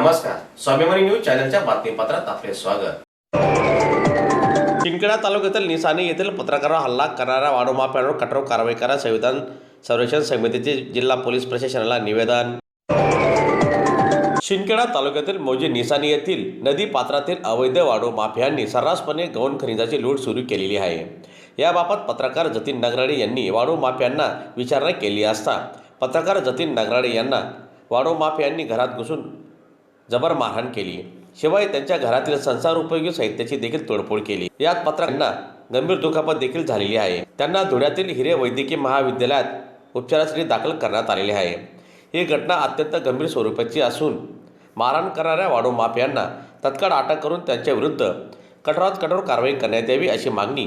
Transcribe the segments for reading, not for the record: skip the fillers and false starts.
नमस्कार, स्वाभिमानी न्यूज चॅनलच्या बातमीपत्रात आपले स्वागत। शिंदखेडा तालुक्यातील निसाणी येथील पत्रकारावर हल्ला करणाऱ्या वाडूमाप्यांवर कठोर कारवाई करा, संविधान संरक्षण समितीचे जिल्हा पोलीस प्रशासनाला निवेदन। शिंदखेडा तालुक्यातील मौजे निसाणी येथील नदी पात्रातील अवैध वाडू माफियांनी सर्रासपणे गौण खनिजाची लूट सुरू केलेली आहे। याबाबत पत्रकार जतीन नगराळे यांनी वाडू माफियांना विचारणा केली असता पत्रकार जतीन नगराळे यांना वाडू माफियांनी घरात घुसून जबर मारहाण केली, शिवाय त्यांच्या घरातील संसार उपयोगी साहित्याची देखील तोडफोड केली। यात पत्रकारांना गंभीर दुखापत देखील झालेली आहे। त्यांना धुळ्यातील हिरे वैद्यकीय महाविद्यालयात उपचारासाठी दाखल करण्यात आलेले आहे। ही घटना अत्यंत गंभीर स्वरूपाची असून मारहाण करणाऱ्या वाडू माफियांना तत्काळ अटक करून त्यांच्या विरुद्ध कठोरात कठोर कारवाई करण्यात यावी अशी मागणी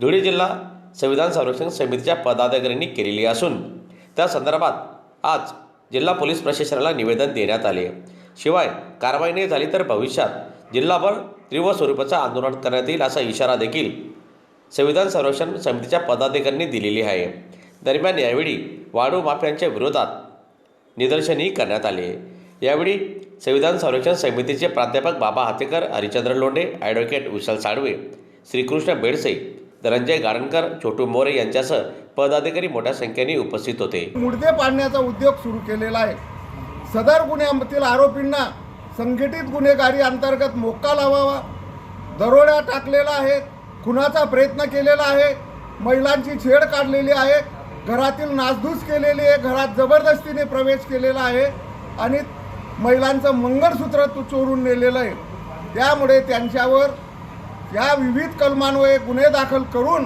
धुळे जिल्हा संविधान संरक्षण समितीच्या पदाधिकाऱ्यांनी केलेली असून त्या संदर्भात आज जिल्हा पोलीस प्रशासनाला निवेदन देण्यात आले। शिवाय कारवाई नाही झाली तर भविष्यात जिल्हाभर तीव्र स्वरूपाचं आंदोलन करण्यात येईल असा इशारा देखील संविधान संरक्षण समितीच्या पदाधिकाऱ्यांनी दिलेली आहे। दरम्यान यावेळी वाडू माफियांच्या विरोधात निदर्शनही करण्यात आले। यावेळी संविधान संरक्षण समितीचे प्राध्यापक बाबा हातेकर, हरिचंद्र लोंढे, ॲडव्होकेट विशाल साळवे, श्रीकृष्ण बेडसे, धनंजय गाडणकर, छोटू मोरे यांच्यासह पदाधिकारी मोठ्या संख्येने उपस्थित होते। मुडदे पाडण्याचा उद्योग सुरू केलेला आहे। सदर गुन्ह्यामधील आरोपींना संघटित गुन्हेगारी अंतर्गत मोक्का लावावा, दरोड्या टाकलेला आहे, खुनाचा प्रयत्न केलेला आहे, महिलांची छेड काढलेली आहे, घरातील नासधूस केलेली आहे, घरात जबरदस्तीने प्रवेश केलेला आहे आणि महिलांचं मंगळसूत्र चोरून नेलेलं आहे। त्यामुळे त्यांच्यावर या विविध कलमांवर गुन्हे दाखल करून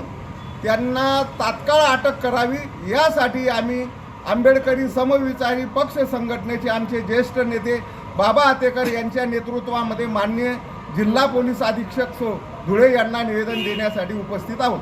त्यांना तात्काळ अटक करावी, यासाठी आम्ही आंबेडकरी समविचारी पक्ष संघटनेचे आमचे ज्येष्ठ नेते बाबा हातेकर यांच्या नेतृत्वामध्ये माननीय जिल्हा पोलीस अधीक्षक धुळे यांना निवेदन देण्यासाठी उपस्थित आहोत।